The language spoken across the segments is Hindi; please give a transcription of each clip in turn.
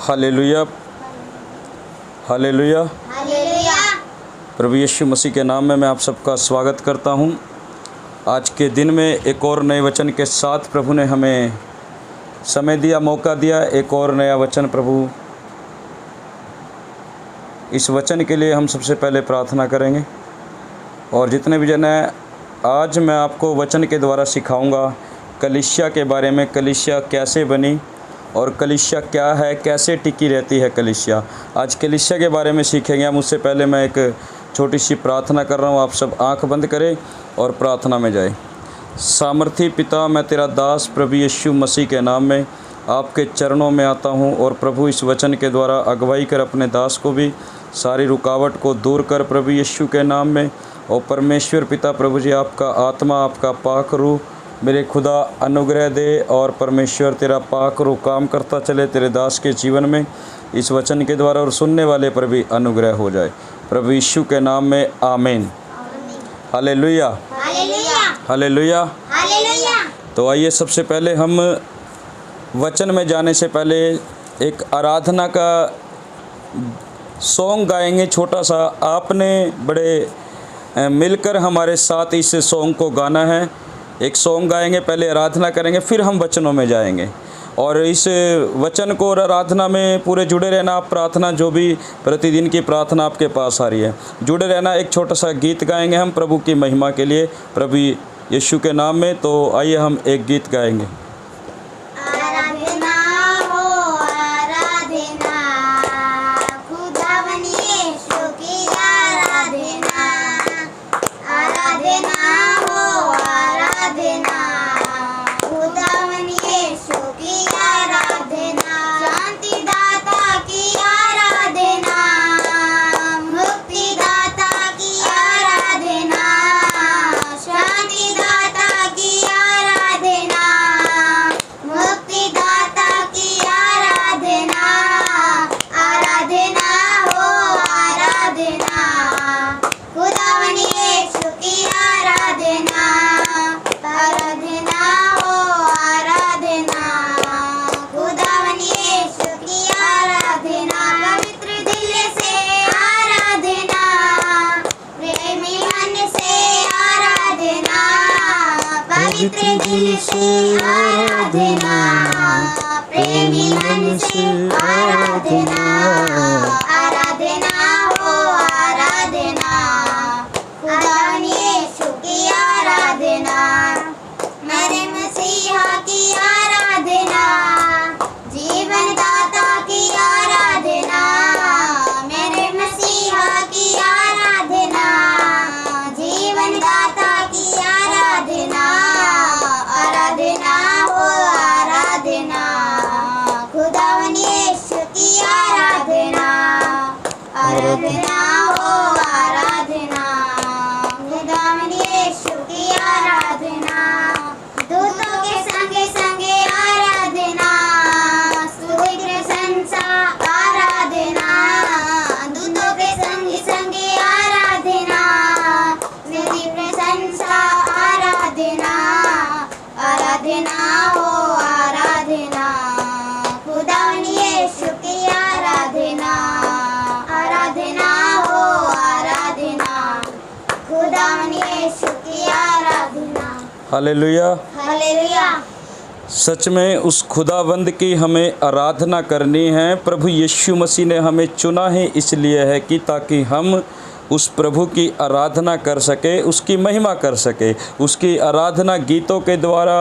Hallelujah, hallelujah. हालेलुया। प्रभु यीशु मसीह के नाम में मैं आप सबका स्वागत करता हूं। आज के दिन में एक और नए वचन के साथ प्रभु ने हमें समय दिया, मौका दिया। एक और नया वचन प्रभु, इस वचन के लिए हम सबसे पहले प्रार्थना करेंगे। और जितने भी जन हैं, आज मैं आपको वचन के द्वारा सिखाऊंगा कलीसिया के बारे में। कलीसिया कैसे बनी और कलीसिया क्या है, कैसे टिकी रहती है कलीसिया। आज कलीसिया के बारे में सीखेंगे हम। उससे पहले मैं एक छोटी सी प्रार्थना कर रहा हूँ। आप सब आंख बंद करें और प्रार्थना में जाए। सामर्थी पिता, मैं तेरा दास प्रभु यीशु मसीह के नाम में आपके चरणों में आता हूँ। और प्रभु, इस वचन के द्वारा अगुवाई कर अपने दास को भी, सारी रुकावट को दूर कर प्रभु यीशु के नाम में। और परमेश्वर पिता प्रभु जी, आपका आत्मा, आपका पाक रूह मेरे खुदा अनुग्रह दे। और परमेश्वर तेरा पाक रूह काम करता चले तेरे दास के जीवन में, इस वचन के द्वारा, और सुनने वाले पर भी अनुग्रह हो जाए प्रभु यीशु के नाम में, आमीन। Hallelujah, hallelujah. हालेलुया। हालेलुया। तो आइए, सबसे पहले हम वचन में जाने से पहले एक आराधना का सॉन्ग गाएंगे, छोटा सा। आपने बड़े मिलकर हमारे साथ इस सॉन्ग को गाना है। एक सॉन्ग गाएंगे, पहले आराधना करेंगे, फिर हम वचनों में जाएंगे। और इस वचन को और आराधना में पूरे जुड़े रहना। आप प्रार्थना, जो भी प्रतिदिन की प्रार्थना आपके पास आ रही है, जुड़े रहना। एक छोटा सा गीत गाएंगे हम प्रभु की महिमा के लिए, प्रभु यीशु के नाम में। तो आइए हम एक गीत गाएंगे। पवित्र दिल से आराधना, प्रेमी मन से आराधना, आराधना हो आराधना, खुदा यीशु की आराधना, मेरे मसीहा की आराधना, जीवन दाता की आराधना, मेरे मसीहा की आराधना, जीवन दाता की आराधना, आराधना हो आराधना, खुदावन यीशु की आराधना, आराधना हो आराधना, खुदावन यीशु की आराधना, दूतों के संगे संगे आराधना, स्तुति प्रशंसा आराधना, दूतों के संगे संगे आराधना, स्तुति प्रशंसा आराधना, आराधना हो आराधना, खुदावन यीशु की आराधना, आराधना हो आराधना, खुदावन यीशु की आराधना। हालेलुया। हालेलुया। सच में उस खुदावंद की हमें आराधना करनी है। प्रभु यीशु मसीह ने हमें चुना है इसलिए है कि ताकि हम उस प्रभु की आराधना कर सके, उसकी महिमा कर सके। उसकी आराधना गीतों के द्वारा,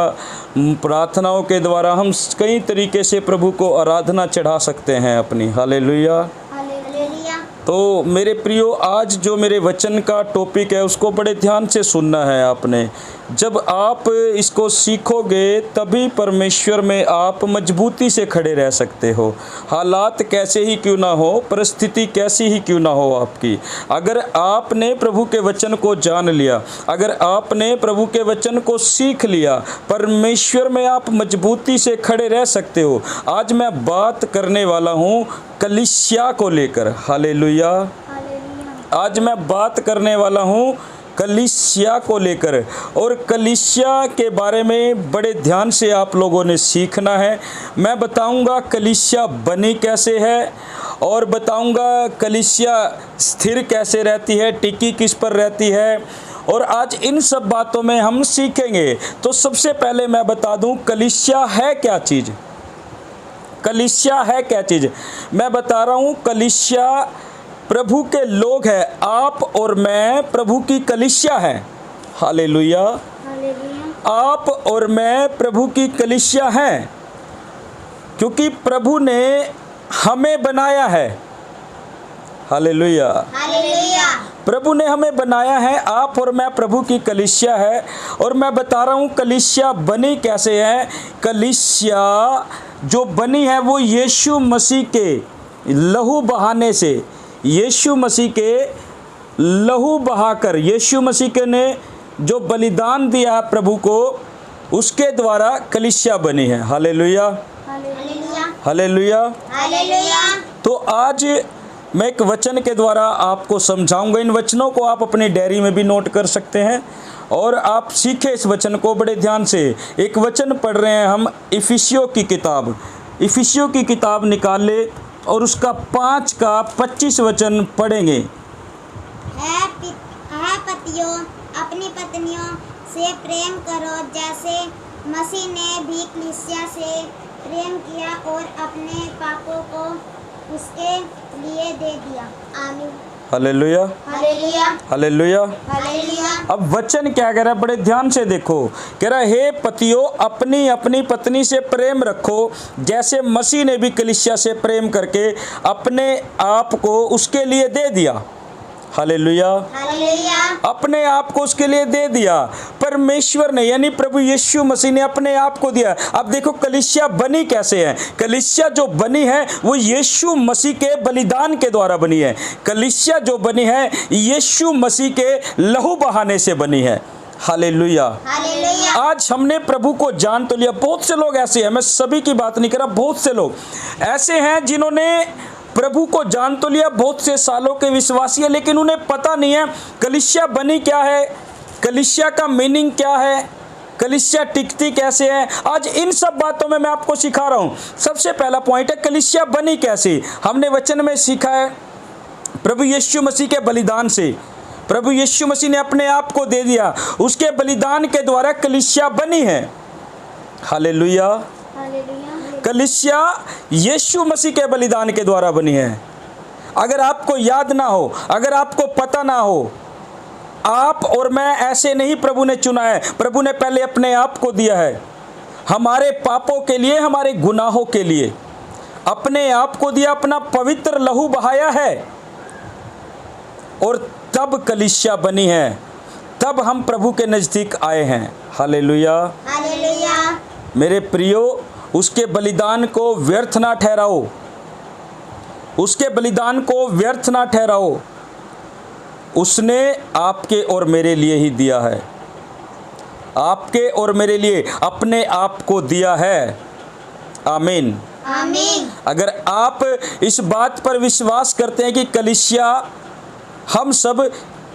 प्रार्थनाओं के द्वारा हम कई तरीके से प्रभु को आराधना चढ़ा सकते हैं अपनी। हालेलुया। हालेलुया। तो मेरे प्रियो, आज जो मेरे वचन का टॉपिक है उसको बड़े ध्यान से सुनना है आपने। जब आप इसको सीखोगे तभी परमेश्वर में आप मजबूती से खड़े रह सकते हो। हालात कैसे ही क्यों ना हो, परिस्थिति कैसी ही क्यों ना हो आपकी, अगर आपने प्रभु के वचन को जान लिया, अगर आपने प्रभु के वचन को सीख लिया, परमेश्वर में आप मजबूती से खड़े रह सकते हो। आज मैं बात करने वाला हूँ कलीसिया को लेकर। हालेलुया। आज मैं बात करने वाला हूँ कलीसिया को लेकर। और कलीसिया के बारे में बड़े ध्यान से आप लोगों ने सीखना है। मैं बताऊंगा कलीसिया बनी कैसे है, और बताऊंगा कलीसिया स्थिर कैसे रहती है, टिकी किस पर रहती है, और आज इन सब बातों में हम सीखेंगे। तो सबसे पहले मैं बता दूं कलीसिया है क्या चीज़। कलीसिया है क्या चीज़, मैं बता रहा हूं। कलीसिया प्रभु के लोग हैं, आप और मैं प्रभु की कलीसिया है। हालेलुया। हालेलुया। आप और मैं प्रभु की कलीसिया हैं, क्योंकि प्रभु ने हमें बनाया है। हालेलुया। हालेलुया। प्रभु ने हमें बनाया है, आप और मैं प्रभु की कलीसिया है। और मैं बता रहा हूँ कलीसिया बनी कैसे है। कलीसिया जो बनी है वो यीशु मसीह के लहू बहाने से, यीशु मसीह के लहू बहाकर, यीशु मसीह के ने जो बलिदान दिया प्रभु को, उसके द्वारा कलीसिया बनी है। हालेलुया। हालेलुया। हालेलुया। हालेलुया। तो आज मैं एक वचन के द्वारा आपको समझाऊंगा। इन वचनों को आप अपनी डायरी में भी नोट कर सकते हैं और आप सीखें इस वचन को बड़े ध्यान से। एक वचन पढ़ रहे हैं हम, इफिसियों की किताब। इफिसियों की किताब निकाल ले और उसका 5 का 25 वचन पढ़ेंगे। है पतियों, अपनी पत्नियों से प्रेम करो जैसे मसीह ने भी कलीसिया से प्रेम किया और अपने पापों को उसके लिए दे दिया। आमीन। हालेलुया। हालेलुया। हालेलुया। हालेलुया। अब वचन क्या कह रहा है, बड़े ध्यान से देखो। कह रहा है हे पतियों, अपनी अपनी पत्नी से प्रेम रखो जैसे मसीह ने भी कलीसिया से प्रेम करके अपने आप को उसके लिए दे दिया। हालेलुया। हालेलुया। अपने आप को उसके लिए दे दिया। परमेश्वर ने यानी प्रभु यीशु मसीह ने अपने आप को दिया। अब देखो कलीसिया बनी कैसे है। कलीसिया जो बनी है वो यीशु मसीह के बलिदान के द्वारा बनी है। कलीसिया जो बनी है यीशु मसीह के लहू बहाने से बनी है। हालेलुया। हालेलुया। आज हमने प्रभु को जान तो लिया। बहुत से लोग ऐसे हैं, मैं सभी की बात नहीं कर रहा, बहुत से लोग ऐसे हैं जिन्होंने प्रभु को जान तो लिया, बहुत से सालों के विश्वासी है, लेकिन उन्हें पता नहीं है कलीसिया बनी क्या है, कलीसिया का मीनिंग क्या है, कलीसिया टिकती कैसे है। आज इन सब बातों में मैं आपको सिखा रहा हूँ। सबसे पहला पॉइंट है कलीसिया बनी कैसे। हमने वचन में सीखा है प्रभु यीशु मसीह के बलिदान से। प्रभु यीशु मसीह ने अपने आप को दे दिया, उसके बलिदान के द्वारा कलीसिया बनी है। हालेलुया। हालेलुया। कलीसिया यीशु मसीह के बलिदान के द्वारा बनी है। अगर आपको याद ना हो, अगर आपको पता ना हो, आप और मैं ऐसे नहीं प्रभु ने चुना है। प्रभु ने पहले अपने आप को दिया है हमारे पापों के लिए, हमारे गुनाहों के लिए अपने आप को दिया, अपना पवित्र लहू बहाया है और तब कलीसिया बनी है, तब हम प्रभु के नज़दीक आए हैं। हालेलुया। हालेलुया। मेरे प्रियो, उसके बलिदान को व्यर्थ ना ठहराओ, उसके बलिदान को व्यर्थ ना ठहराओ। उसने आपके और मेरे लिए ही दिया है, आपके और मेरे लिए अपने आप को दिया है। आमीन। आमीन। अगर आप इस बात पर विश्वास करते हैं कि कलीसिया हम सब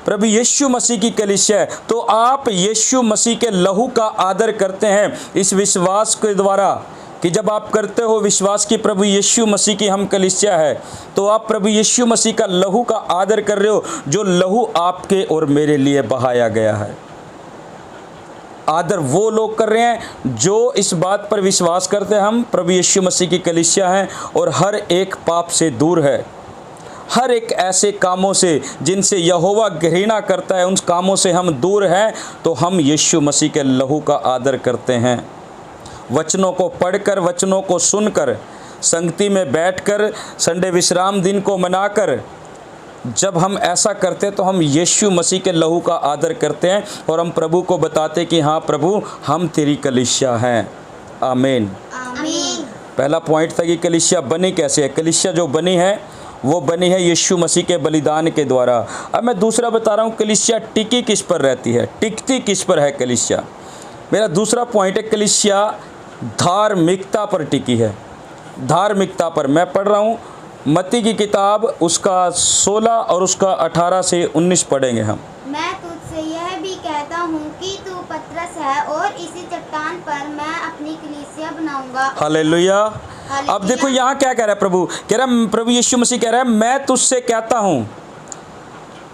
प्रभु यीशु मसीह की कलीसिया है, तो आप यीशु मसीह के लहू का आदर करते हैं इस विश्वास के द्वारा कि जब आप करते हो विश्वास कि प्रभु यीशु मसीह की हम कलीसिया है, तो आप प्रभु यीशु मसीह का लहू का आदर कर रहे हो, जो लहू आपके और मेरे लिए बहाया गया है। आदर वो लोग कर रहे हैं जो इस बात पर विश्वास करते हैं हम प्रभु यीशु मसीह की कलीसिया हैं और हर एक पाप से दूर है, हर एक ऐसे कामों से जिनसे यहोवा घृणा करता है, उन कामों से हम दूर हैं। तो हम यीशु मसीह के लहू का आदर करते हैं। वचनों को पढ़कर, वचनों को सुनकर, संगति में बैठकर, संडे विश्राम दिन को मनाकर, जब हम ऐसा करते हैं तो हम यीशु मसीह के लहू का आदर करते हैं और हम प्रभु को बताते कि हाँ प्रभु, हम तेरी कलीसिया हैं। आमीन। आमीन। पहला पॉइंट था कि कलीसिया बनी कैसे है। कलीसिया जो बनी है वो बनी है यीशु मसीह के बलिदान के द्वारा। अब मैं दूसरा बता रहा हूँ, कलीसिया टिकी किस पर रहती है, टिकती किस पर है कलीसिया। मेरा दूसरा पॉइंट है कलीसिया धार्मिकता पर टिकी है, धार्मिकता पर। मैं पढ़ रहा हूँ मत्ती की किताब, उसका 16 और उसका 18 से 19 पढ़ेंगे हम। मैं तुझसे यह है और इसी चट्टान पर मैं अपनी कलीसिया बनाऊंगा। हालेलुया। अब हालेलुया। देखो यहाँ क्या कह रहा है प्रभु, कह रहा है प्रभु यीशु मसीह कह रहा है मैं तुझसे कहता हूँ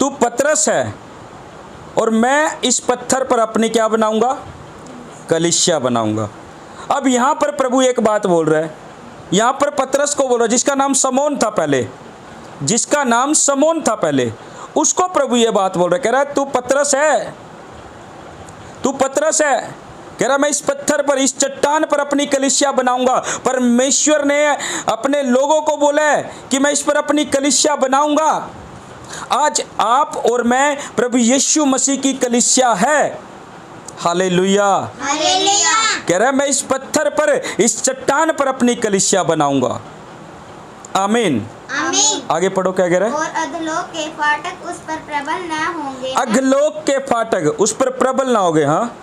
तू पतरस है और मैं इस पत्थर पर अपनी क्या बनाऊंगा, कलीसिया बनाऊंगा। अब यहाँ पर प्रभु एक बात बोल रहा है, यहाँ पर पतरस को बोल रहा है जिसका नाम समौन था पहले, जिसका नाम समौन था पहले, उसको प्रभु ये बात बोल रहा है, कह रहा है तू पतरस है, तू पतरस है। कह रहा मैं इस पत्थर पर, इस चट्टान पर अपनी कलीसिया बनाऊंगा। परमेश्वर ने अपने लोगों को बोला है कि मैं इस पर अपनी कलीसिया बनाऊंगा। आज आप और मैं प्रभु यीशु मसीह की कलीसिया है। हालेलुया। हालेलुया। कह रहा है मैं इस पत्थर पर, इस चट्टान पर अपनी कलीसिया बनाऊंगा। आमीन। आमीन। आगे पढ़ो क्या कह रहा है। और अधोलोक के फाटक उस पर प्रबल न होंगे। अधोलोक के फाटक उस पर प्रबल ना होंगे। हाँ,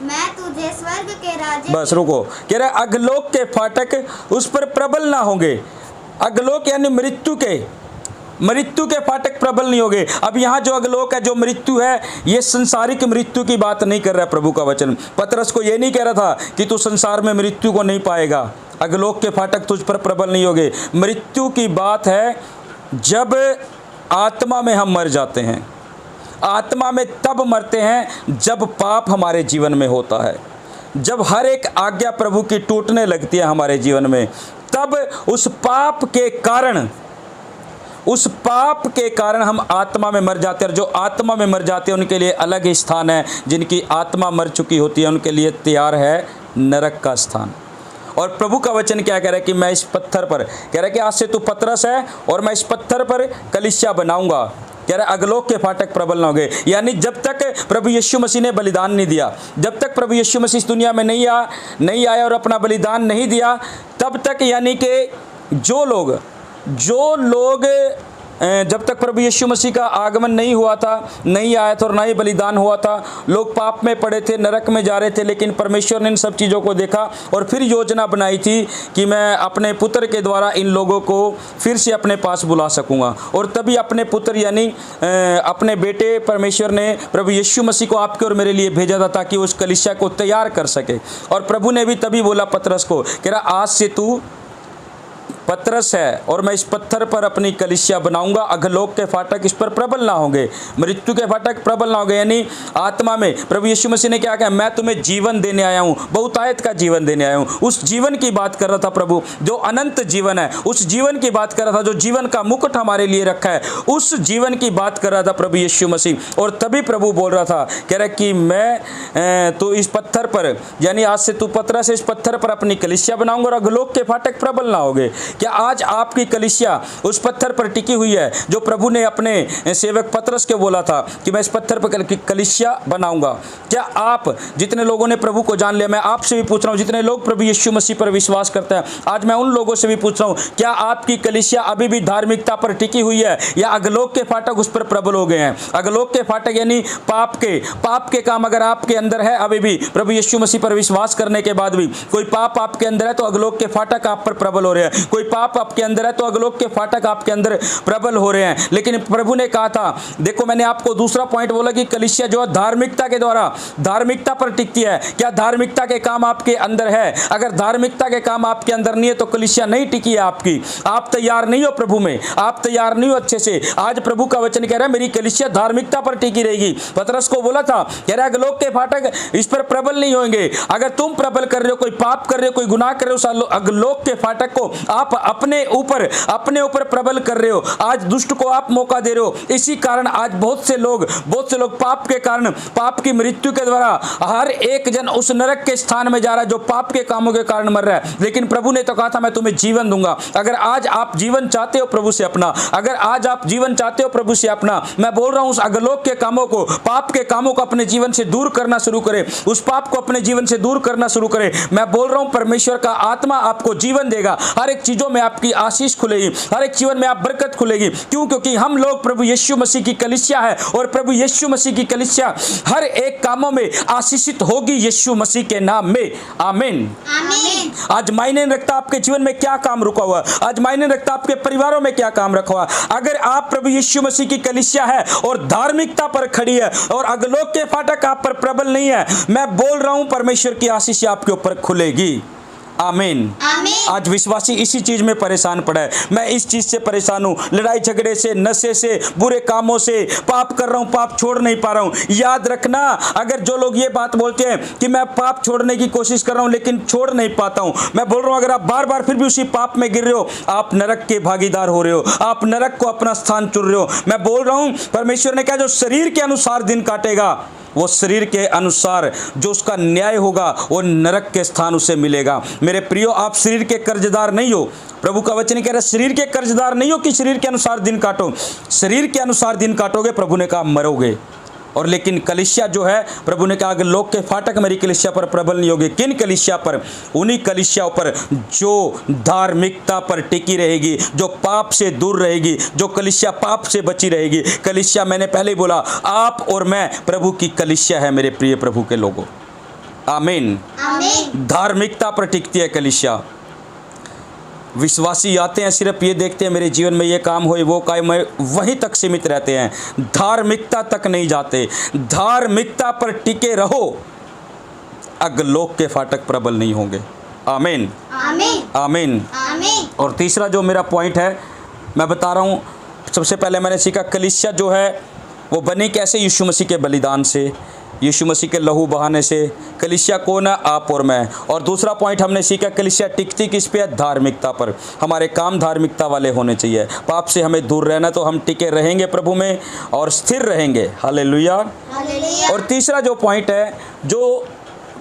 मैं तुझे स्वर्ग के राज्य बस रुको, कह रहा है अधोलोक के फाटक उस पर प्रबल ना होंगे। अधोलोक यानी मृत्यु के फाटक प्रबल नहीं होंगे। अब यहाँ जो अधोलोक है, जो मृत्यु है, ये संसारिक मृत्यु की बात नहीं कर रहा है प्रभु का वचन। पतरस को ये नहीं कह रहा था कि तू संसार में मृत्यु को नहीं पाएगा, अधोलोक के फाटक तुझ पर प्रबल नहीं होंगे। मृत्यु की बात है जब आत्मा में हम मर जाते हैं। आत्मा में तब मरते हैं जब पाप हमारे जीवन में होता है, जब हर एक आज्ञा प्रभु की टूटने लगती है हमारे जीवन में, तब उस पाप के कारण हम आत्मा में मर जाते हैं। और जो आत्मा में मर जाते हैं उनके लिए अलग ही स्थान है, जिनकी आत्मा मर चुकी होती है उनके लिए तैयार है नरक का स्थान। और प्रभु का वचन क्या कह रहा है कि मैं इस पत्थर पर, कह रहा है कि आज से तू पतरस है और मैं इस पत्थर पर कलीसिया बनाऊंगा। कह रहा है अधोलोक के फाटक प्रबल ना होंगे। यानी जब तक प्रभु यीशु मसीह ने बलिदान नहीं दिया, जब तक प्रभु यीशु मसीह इस दुनिया में नहीं आया और अपना बलिदान नहीं दिया, तब तक यानी कि जो लोग जब तक प्रभु यीशु मसीह का आगमन नहीं हुआ था, नहीं आया था और ना ही बलिदान हुआ था, लोग पाप में पड़े थे, नरक में जा रहे थे। लेकिन परमेश्वर ने इन सब चीज़ों को देखा और फिर योजना बनाई थी कि मैं अपने पुत्र के द्वारा इन लोगों को फिर से अपने पास बुला सकूंगा। और तभी अपने पुत्र यानी अपने बेटे परमेश्वर ने प्रभु यीशु मसीह को आपके और मेरे लिए भेजा था ताकि उस कलीसिया को तैयार कर सके। और प्रभु ने भी तभी बोला पतरस को, कह रहा आज से तू पतरस है और मैं इस पत्थर पर अपनी कलीसिया बनाऊंगा। अधोलोक के फाटक इस पर प्रबल ना होंगे, मृत्यु के फाटक प्रबल ना होंगे। यानी आत्मा में प्रभु यीशु मसीह ने क्या कहा, मैं तुम्हें जीवन देने आया हूँ, बहुतायत का जीवन देने आया हूँ। उस जीवन की बात कर रहा था प्रभु, जो अनंत जीवन है, उस जीवन की बात कर रहा था, जो जीवन का मुकुट हमारे लिए रखा है, उस जीवन की बात कर रहा था प्रभु यीशु मसीह। और तभी प्रभु बोल रहा था, कह रहा कि मैं तो इस पत्थर पर, यानी आज से तू पतरस से इस पत्थर पर अपनी कलीसिया बनाऊंगा और अधोलोक के फाटक प्रबल ना होंगे। क्या आज आपकी कलीसिया उस पत्थर पर टिकी हुई है जो प्रभु ने अपने सेवक पतरस के बोला था कि मैं इस पत्थर पर कलीसिया बनाऊंगा? क्या आप जितने लोगों ने प्रभु को जान लिया, मैं आपसे भी पूछ रहा हूं, जितने लोग प्रभु यीशु मसीह पर विश्वास करते हैं, आज मैं उन लोगों से भी पूछ रहा हूं, क्या आपकी कलीसिया अभी भी धार्मिकता पर टिकी हुई है या अधोलोक के फाटक उस पर प्रबल हो गए हैं? अधोलोक के फाटक यानी पाप के काम अगर आपके अंदर है, अभी भी प्रभु यीशु मसीह पर विश्वास करने के बाद भी कोई पाप आपके अंदर है, तो अधोलोक के फाटक आप पर प्रबल हो रहे हैं। कोई पाप आपके अंदर है तो अधोलोक के फाटक आपके अंदर प्रबल हो रहे हैं। लेकिन प्रभु ने कहा था, देखो मैंने आपको दूसरा पॉइंट बोला कि कलीसिया जो है धार्मिकता के द्वारा, धार्मिकता पर टिकती है। क्या धार्मिकता के काम आपके अंदर है? अगर धार्मिकता के काम आपके अंदर नहीं है तो कलीसिया नहीं टिकी है आपकी। आप तैयार नहीं हो प्रभु में, आप तैयार नहीं हो अच्छे से। आज प्रभु का वचन कह रहा है मेरी कलीसिया धार्मिकता पर टिकी रहेगी। पतरस को बोला था, कह रहा है अधोलोक के फाटक इस पर प्रबल नहीं होंगे। अगर तुम प्रबल कर रहे हो, कोई पाप कर रहे हो, कोई गुनाह कर रहे हो, अधोलोक के फाटक को आप अपने ऊपर प्रबल कर रहे हो। आज दुष्ट को आप मौका दे रहे हो। इसी कारण आज बहुत से लोग पाप के कारण, पाप की मृत्यु के द्वारा हर एक जन उस नरक के स्थान में जा रहा है जो पाप के कामों के कारण मर रहा है। लेकिन प्रभु ने तो कहा था मैं तुम्हें जीवन दूंगा। अगर आज आप जीवन चाहते हो प्रभु से अपना, अगर आज आप जीवन चाहते हो प्रभु से अपना, मैं बोल रहा हूं उस अधोलोक के कामों को, पाप के कामों को अपने जीवन से दूर करना शुरू करें। उस पाप को अपने जीवन से दूर करना शुरू करें। मैं बोल रहा हूं परमेश्वर का आत्मा आपको जीवन देगा। हर एक चीजों जीवन में आपकी आशीष खुलेगी, हर एक जीवन में आप बरकत खुलेगी। क्यों? क्योंकि हम लोग प्रभु यीशु मसीह की कलीसिया है और प्रभु यीशु मसीह की कलीसिया हर एक कामों में आशीषित होगी यीशु मसीह के नाम में। आमीन। आमीन। आज मायने नहीं रखता आपके जीवन में क्या काम रुका हुआ, आज मायने नहीं रखता आपके परिवारों में क्या काम रखा हुआ। अगर आप प्रभु यीशु मसीह की कलीसिया है और धार्मिकता पर खड़ी है और अगलोक के फाटक आप पर प्रबल नहीं है, मैं बोल रहा हूं परमेश्वर की आशीष आपके ऊपर खुलेगी। आमीन। आमीन। आज विश्वासी इसी चीज में परेशान पड़ा है। मैं इस चीज से परेशान हूं, लड़ाई झगड़े से, नशे से, बुरे कामों से, पाप कर रहा हूं, पाप छोड़ नहीं पा रहा हूं। याद रखना, अगर जो लोग ये बात बोलते हैं कि मैं पाप छोड़ने की कोशिश कर रहा हूं लेकिन छोड़ नहीं पाता हूं, मैं बोल रहा हूं अगर आप बार बार फिर भी उसी पाप में गिर रहे हो, आप नरक के भागीदार हो रहे हो, आप नरक को अपना स्थान चुन रहे हो। मैं बोल रहा हूं परमेश्वर ने कहा जो शरीर के अनुसार दिन काटेगा वो शरीर के अनुसार जो उसका न्याय होगा वो नरक के स्थान उसे मिलेगा। मेरे प्रियो, आप शरीर के कर्जदार नहीं हो। प्रभु का वचन कह रहा है शरीर के कर्जदार नहीं हो कि शरीर के अनुसार दिन काटो। शरीर के अनुसार दिन काटोगे, प्रभु ने कहा मरोगे। और लेकिन कलीसिया जो है, प्रभु ने कहा अगर लोक के फाटक मेरी कलीसिया पर प्रबल नहीं होगी। किन कलीसिया पर? उन्हीं कलीसियाओं पर जो धार्मिकता पर टिकी रहेगी, जो पाप से दूर रहेगी, जो कलीसिया पाप से बची रहेगी। कलीसिया, मैंने पहले ही बोला, आप और मैं प्रभु की कलीसिया है मेरे प्रिय प्रभु के लोगों। आमीन। आमीन। धार्मिकता पर टिकती है कलीसिया। विश्वासी आते हैं, सिर्फ ये देखते हैं मेरे जीवन में ये काम होए वो काम होए, वहीं तक सीमित रहते हैं, धार्मिकता तक नहीं जाते। धार्मिकता पर टिके रहो, अगलोक के फाटक प्रबल नहीं होंगे। आमीन। आमीन। आमीन। आमीन। और तीसरा जो मेरा पॉइंट है, मैं बता रहा हूँ, सबसे पहले मैंने सीखा कलीसिया जो है वो बनी कैसे? यीशु मसीह के बलिदान से, यीशु मसीह के लहू बहाने से। कलीसिया कौन है? आप और मैं। और दूसरा पॉइंट हमने सीखा कलीसिया टिकती किस पे है? धार्मिकता पर। हमारे काम धार्मिकता वाले होने चाहिए। पाप से हमें दूर रहना, तो हम टिके रहेंगे प्रभु में और स्थिर रहेंगे। हालेलुया। हालेलुया। और तीसरा जो पॉइंट है, जो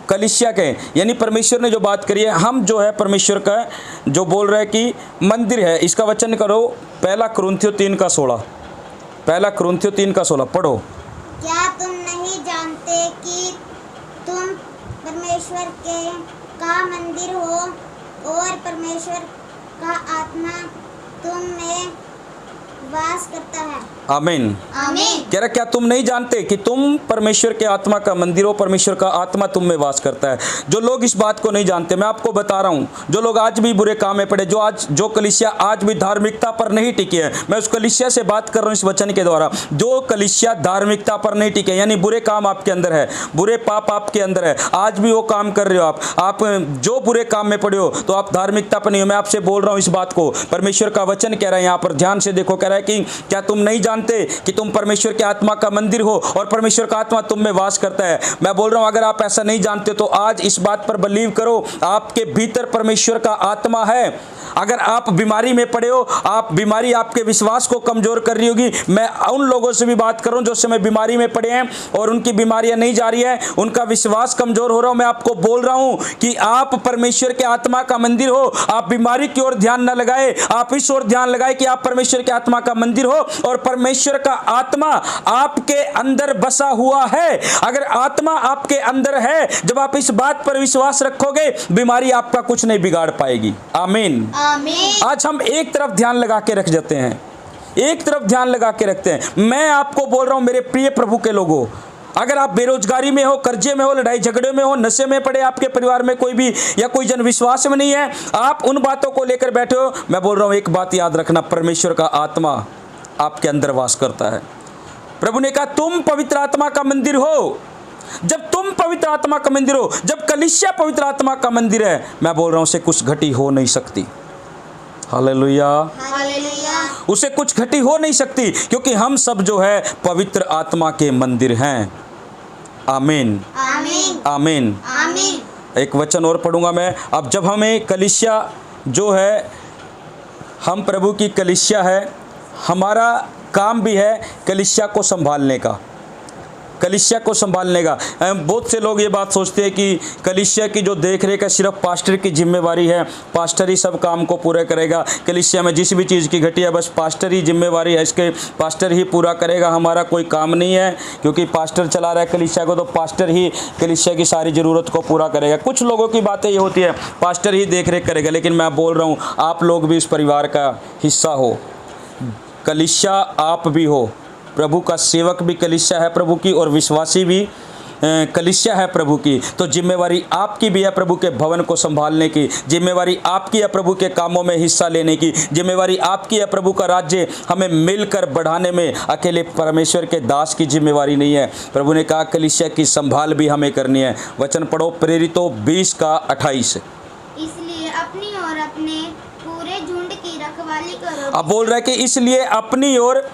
कलीसिया के यानी परमेश्वर ने जो बात करी है, हम जो है परमेश्वर का जो बोल रहे हैं कि मंदिर है। इसका वचन करो 1 कुरिन्थियों 3:16। 1 कुरिन्थियों 3:16 पढ़ो। क्या तुम नहीं जानते कि तुम परमेश्वर का मंदिर हो और परमेश्वर का आत्मा तुम में वास करता है? आमीन। आमीन। कह रहा क्या तुम नहीं जानते कि तुम परमेश्वर के आत्मा का मंदिर हो, परमेश्वर का आत्मा तुम में वास करता है। जो लोग इस बात को नहीं जानते, मैं आपको बता रहा हूँ, जो लोग आज भी बुरे काम में पड़े, जो कलीसिया आज भी धार्मिकता पर नहीं टिकी है, मैं उस कलीसिया से बात कर रहा हूँ इस वचन के द्वारा। जो कलीसिया धार्मिकता पर नहीं टिके, यानी बुरे काम आपके अंदर है, बुरे पाप आपके अंदर है, आज भी वो काम कर रहे हो आप जो बुरे काम में पड़े हो, तो आप धार्मिकता पर नहीं हो। मैं आपसे बोल रहा हूँ इस बात को, परमेश्वर का वचन कह रहा है, यहाँ पर ध्यान से देखो, कह रहा है कि क्या तुम नहीं जानते कि तुम परमेश्वर के आत्मा का मंदिर हो और परमेश्वर का आत्मा तुम में वास करता है। मैं बोल रहा हूं अगर आप ऐसा नहीं जानते तो आज इस बात पर बिलीव करो, आपके भीतर परमेश्वर का आत्मा है। अगर आप बीमारी में पड़े हो, आप बीमारी आपके विश्वास को कमजोर कर रही होगी। मैं उन लोगों से भी बात कर रहा हूं जो समय बीमारी में पड़े हैं और उनकी बीमारियां नहीं जा रही है, उनका विश्वास कमजोर हो रहा हूं। मैं आपको बोल रहा हूं कि आप परमेश्वर के आत्मा का मंदिर हो। आप बीमारी की ओर ध्यान न लगाए, आप इस ओर ध्यान लगाए कि आप परमेश्वर के आत्मा का मंदिर हो और परमेश्वर का आत्मा आपके अंदर बसा हुआ है। अगर आत्मा आपके अंदर है, जब आप इस बात पर विश्वास रखोगे, बीमारी आपका कुछ नहीं बिगाड़ पाएगी। आमीन। आमीन। आज हम एक तरफ ध्यान लगा के रख जाते हैं, एक तरफ ध्यान लगा के रखते हैं। मैं आपको बोल रहा हूं मेरे प्रिय प्रभु के लोगों, अगर आप बेरोजगारी में हो, कर्जे में हो, लड़ाई झगड़े में हो, नशे में पड़े, आपके परिवार में कोई भी या कोई जन विश्वास में नहीं है, आप उन बातों को लेकर बैठे हो, मैं बोल रहा हूं एक बात याद रखना, परमेश्वर का आत्मा आपके अंदर वास करता है। प्रभु ने कहा तुम पवित्र आत्मा का मंदिर हो। जब तुम पवित्र आत्मा का मंदिर हो, जब कलीसिया पवित्र आत्मा का मंदिर है, मैं बोल रहा हूं उसे कुछ घटी हो नहीं सकती। हालेलुया। हालेलुया। उसे कुछ घटी हो नहीं सकती, क्योंकि हम सब जो है पवित्र आत्मा के मंदिर हैं। आमीन। आमीन। आमीन। आमीन। एक वचन और पढ़ूंगा मैं। अब जब हमें कलीसिया जो है, हम प्रभु की कलीसिया है, हमारा काम भी है कलीसिया को संभालने का। कलीसिया को संभालने का। बहुत से लोग ये बात सोचते हैं कि कलीसिया की जो देख रेख है सिर्फ पास्टर की जिम्मेवारी है, पास्टर ही सब काम को पूरा करेगा, कलीसिया में जिस भी चीज़ की घटी है बस पास्टर ही जिम्मेवारी है, इसके पास्टर ही पूरा करेगा, हमारा कोई काम नहीं है, क्योंकि पास्टर चला रहा है कलीसिया को तो पास्टर ही कलीसिया की सारी ज़रूरत को पूरा करेगा। कुछ लोगों की बातें ये होती है पास्टर ही देख रेख करेगा, लेकिन मैं बोल रहा हूँ आप लोग भी इस परिवार का हिस्सा हो, कलीसिया आप भी हो, प्रभु का सेवक भी कलीसिया है प्रभु की, और विश्वासी भी कलीसिया है प्रभु की। तो जिम्मेवारी आपकी भी है प्रभु के भवन को संभालने की, जिम्मेवारी आपकी है प्रभु के कामों में हिस्सा लेने की, जिम्मेवारी आपकी है प्रभु का राज्य हमें मिलकर बढ़ाने में। अकेले परमेश्वर के दास की जिम्मेवारी नहीं है। प्रभु ने कहा कलीसिया की संभाल भी हमें करनी है। वचन पढ़ो प्रेरितों 20:28। इसलिए अपनी और अपने पूरे झुंड की रखवाली करो। अब बोल रहा है कि इसलिए अपनी और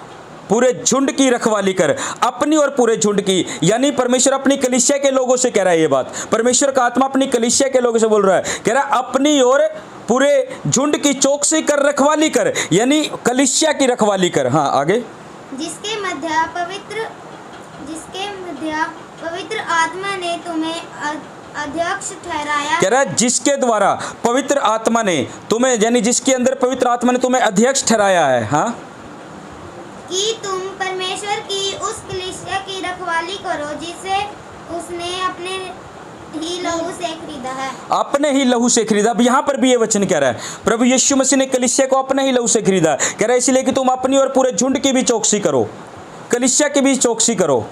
पूरे झुंड की रखवाली कर, अपनी और पूरे झुंड की, यानी परमेश्वर अपनी कलीसिया के लोगों से कह रहा है ये बात। परमेश्वर का आत्मा अपनी कलीसिया के लोगों से बोल रहा है, कह रहा है अपनी और पूरे झुंड की चौकसी कर, रखवाली कर, यानी कलीसिया की रखवाली कर। हाँ आगे। जिसके मध्य पवित्र आत्मा ने तुम्हें अध्यक्ष ठहराया। कह रहा है जिसके द्वारा पवित्र आत्मा ने तुम्हें, यानी जिसके अंदर पवित्र आत्मा ने तुम्हें अध्यक्ष ठहराया है। हाँ, कि तुम परमेश्वर की उस कलीसिया की रखवाली करो जिसे उसने अपने ही लहू से खरीदा है। अपने ही लहू से खरीदा। अब यहाँ पर भी ये वचन कह रहा है प्रभु यीशु मसीह ने कलीसिया को अपने ही लहू से खरीदा है। कह रहा है इसलिए कि तुम अपनी और पूरे झुंड की भी चौकसी करो, कलीसिया की भी चौकसी करो।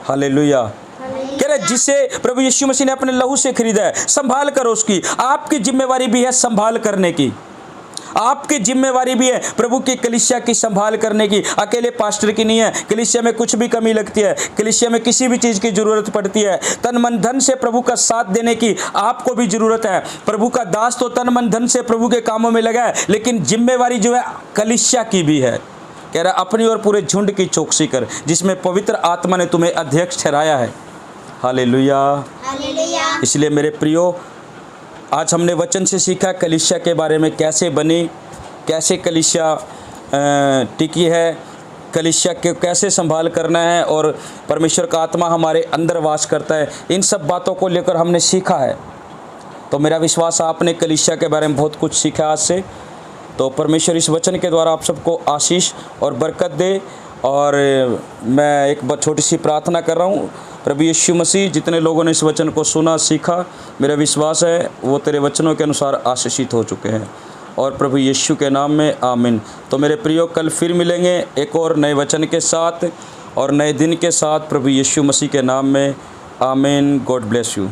हालेलुया। कह रहा है जिसे प्रभु यीशु मसीह ने अपने लहू से खरीदा है, संभाल करो उसकी। आपकी जिम्मेवारी भी है संभाल करने की, आपकी जिम्मेवारी भी है प्रभु की कलीसिया की संभाल करने की, अकेले पास्टर की नहीं है। कलीसिया में कुछ भी कमी लगती है, कलीसिया में किसी भी चीज़ की ज़रूरत पड़ती है, तन मन धन से प्रभु का साथ देने की आपको भी ज़रूरत है। प्रभु का दास तो तन मन धन से प्रभु के कामों में लगा है, लेकिन जिम्मेवारी जो है कलीसिया की भी है। कह रहा अपनी और पूरे झुंड की चौकसी कर जिसमें पवित्र आत्मा ने तुम्हें अध्यक्ष ठहराया है। हालेलुया। हालेलुया। इसलिए मेरे प्रियो, आज हमने वचन से सीखा कलीसिया के बारे में, कैसे बनी, कैसे कलीसिया टिकी है, कलीसिया के कैसे संभाल करना है, और परमेश्वर का आत्मा हमारे अंदर वास करता है। इन सब बातों को लेकर हमने सीखा है। तो मेरा विश्वास आपने कलीसिया के बारे में बहुत कुछ सीखा आज से। तो परमेश्वर इस वचन के द्वारा आप सबको आशीष और बरकत दे। और मैं एक छोटी सी प्रार्थना कर रहा हूँ। प्रभु यीशु मसीह, जितने लोगों ने इस वचन को सुना सीखा, मेरा विश्वास है वो तेरे वचनों के अनुसार आशीषित हो चुके हैं, और प्रभु यीशु के नाम में आमीन। तो मेरे प्रियो, कल फिर मिलेंगे एक और नए वचन के साथ और नए दिन के साथ, प्रभु यीशु मसीह के नाम में आमीन। God bless you.